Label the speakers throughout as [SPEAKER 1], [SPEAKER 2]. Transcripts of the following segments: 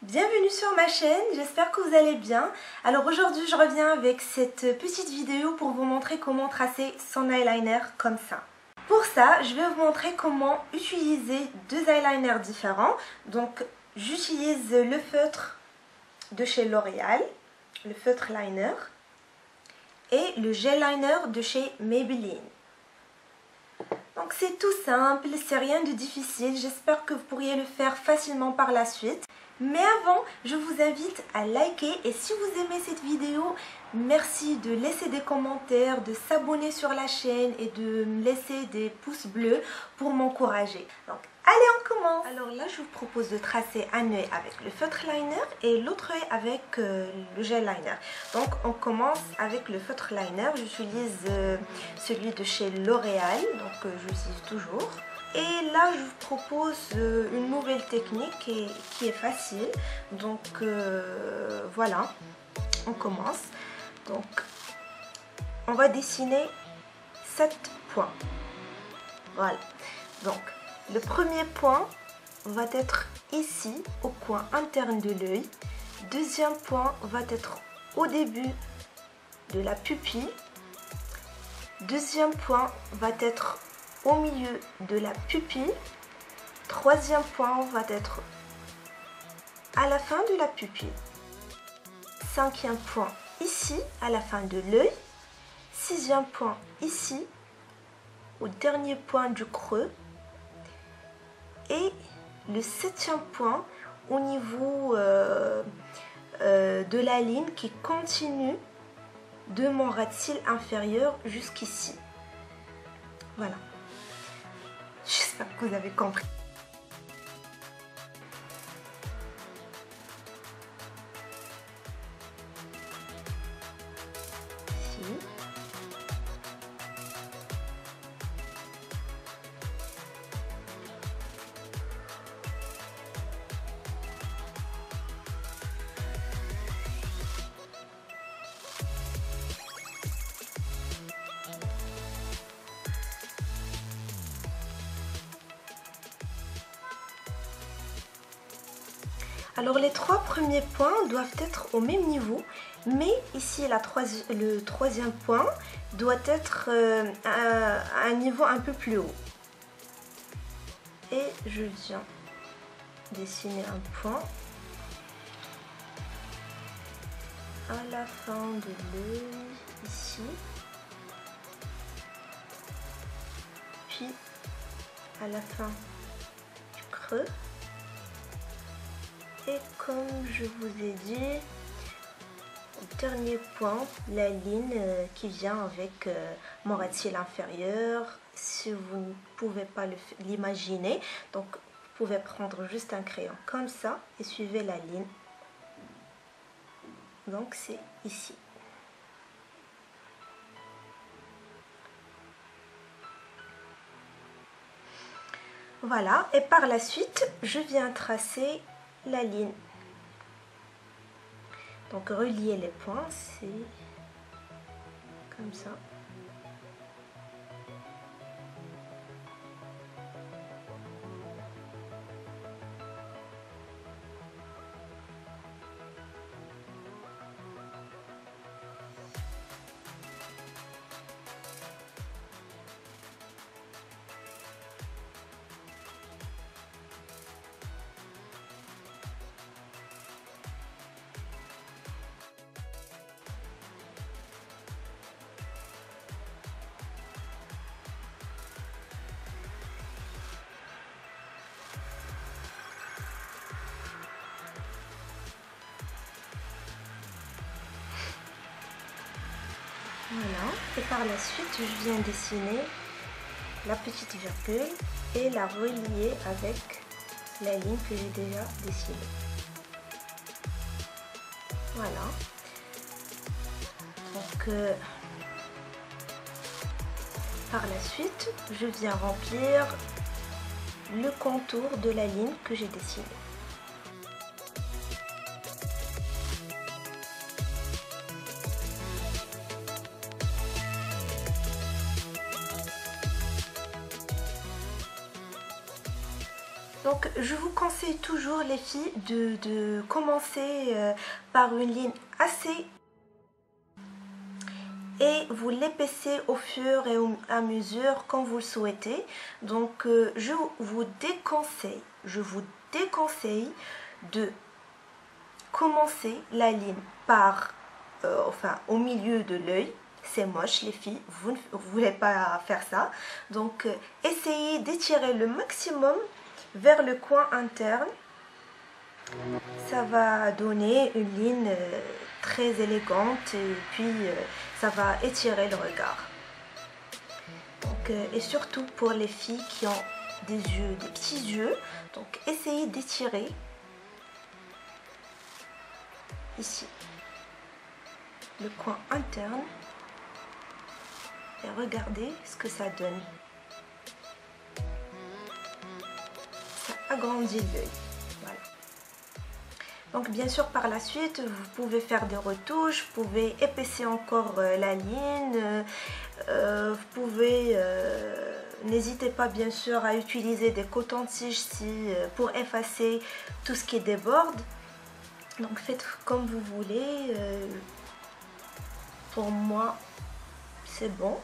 [SPEAKER 1] Bienvenue sur ma chaîne, j'espère que vous allez bien. Alors aujourd'hui je reviens avec cette petite vidéo pour vous montrer comment tracer son eyeliner comme ça. Pour ça, je vais vous montrer comment utiliser deux eyeliners différents. Donc j'utilise le feutre de chez L'Oréal, le feutre liner, et le gel liner de chez Maybelline. Donc c'est tout simple, c'est rien de difficile, j'espère que vous pourriez le faire facilement par la suite. Mais avant, je vous invite à liker et si vous aimez cette vidéo, merci de laisser des commentaires, de s'abonner sur la chaîne et de me laisser des pouces bleus pour m'encourager. Donc allez, on commence. Alors là, je vous propose de tracer un œil avec le feutre liner et l'autre œil avec le gel liner. Donc on commence avec le feutre liner. J'utilise celui de chez L'Oréal, donc j'utilise toujours. Et là, je vous propose une nouvelle technique qui est facile. Donc voilà, on commence. Donc, on va dessiner 7 points. Voilà. Donc, le premier point va être ici, au coin interne de l'œil. Deuxième point va être au début de la pupille. Deuxième point va être au milieu de la pupille. Troisième point va être à la fin de la pupille. Cinquième point ici à la fin de l'œil. Sixième point ici au dernier point du creux. Et le septième point au niveau de la ligne qui continue de mon ras de cils inférieur jusqu'ici. Voilà. J'espère que vous avez compris. Ici. Alors les trois premiers points doivent être au même niveau, mais ici le troisième point doit être à un niveau un peu plus haut. Et je viens dessiner un point à la fin de l'œil, ici, puis à la fin du creux. Et comme je vous ai dit, au dernier point, la ligne qui vient avec mon ras de cils inférieur. Si vous ne pouvez pas l'imaginer, donc vous pouvez prendre juste un crayon comme ça et suivez la ligne. Donc c'est ici. Voilà, et par la suite, je viens tracer la ligne. Donc relier les points, c'est comme ça. Voilà, et par la suite, je viens dessiner la petite virgule et la relier avec la ligne que j'ai déjà dessinée. Voilà. Donc, par la suite, je viens remplir le contour de la ligne que j'ai dessinée. Donc je vous conseille toujours les filles de commencer par une ligne assez et vous l'épaissez au fur et à mesure quand vous le souhaitez. Donc je vous déconseille de commencer la ligne par au milieu de l'œil. C'est moche les filles, vous ne voulez pas faire ça. Donc essayez d'étirer le maximum vers le coin interne. Ça va donner une ligne très élégante et puis ça va étirer le regard. Donc, et surtout pour les filles qui ont des petits yeux, donc essayez d'étirer ici le coin interne et regardez ce que ça donne. Ça agrandit l'œil. Voilà. Donc bien sûr par la suite vous pouvez faire des retouches, vous pouvez épaissir encore la ligne, vous pouvez n'hésitez pas bien sûr à utiliser des cotons-tiges pour effacer tout ce qui déborde. Donc faites comme vous voulez, pour moi c'est bon.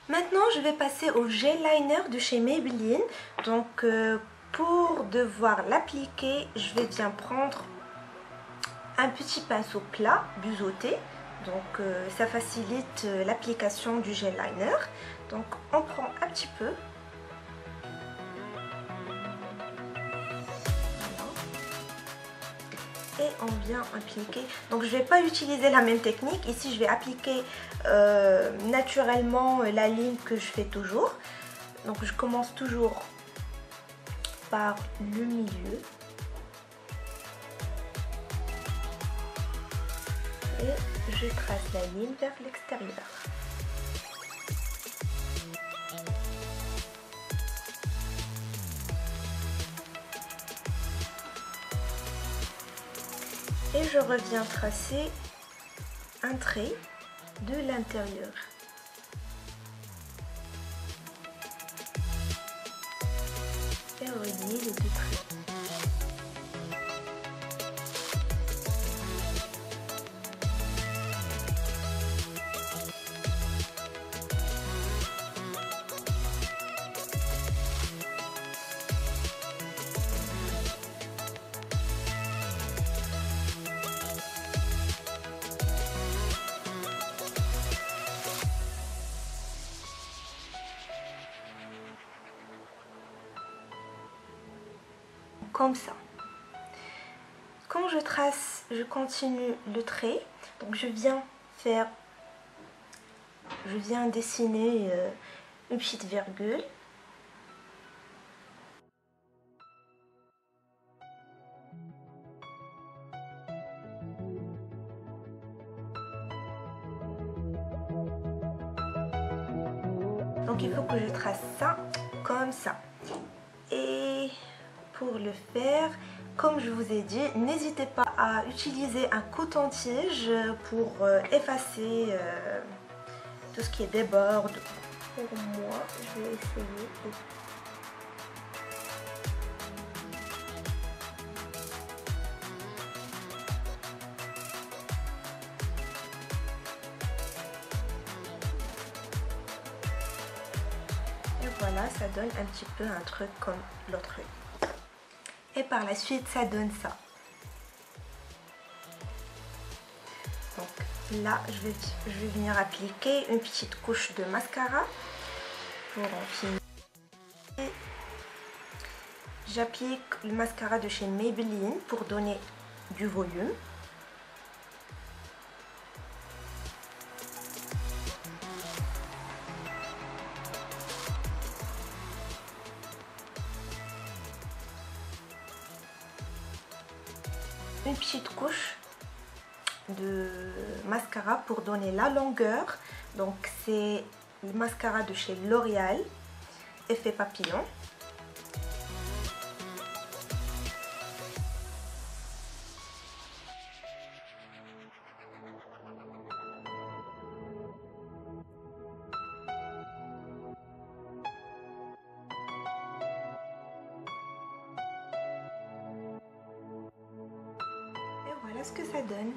[SPEAKER 1] Maintenant je vais passer au gel liner de chez Maybelline. Donc pour devoir l'appliquer, je vais bien prendre un petit pinceau plat biseauté. Donc ça facilite l'application du gel liner. Donc on prend un petit peu. Et on vient appliquer. Donc je ne vais pas utiliser la même technique. Ici je vais appliquer naturellement la ligne que je fais toujours. Donc je commence toujours par le milieu. Et je trace la ligne vers l'extérieur. Et je reviens tracer un trait de l'intérieur. Et relier les deux traits. Comme ça. Quand je trace, je continue le trait. Donc je viens dessiner une petite virgule. Donc il faut que je trace ça comme ça. Et pour le faire, comme je vous ai dit, n'hésitez pas à utiliser un coton-tige pour effacer tout ce qui déborde. Pour moi, je vais essayer. Et voilà, ça donne un petit peu un truc comme l'autre. Et par la suite, ça donne ça. Donc là, je vais venir appliquer une petite couche de mascara pour en finir. J'applique le mascara de chez Maybelline pour donner du volume. Une petite couche de mascara pour donner la longueur. Donc c'est le mascara de chez L'Oréal, effet papillon. Voilà ce que ça donne.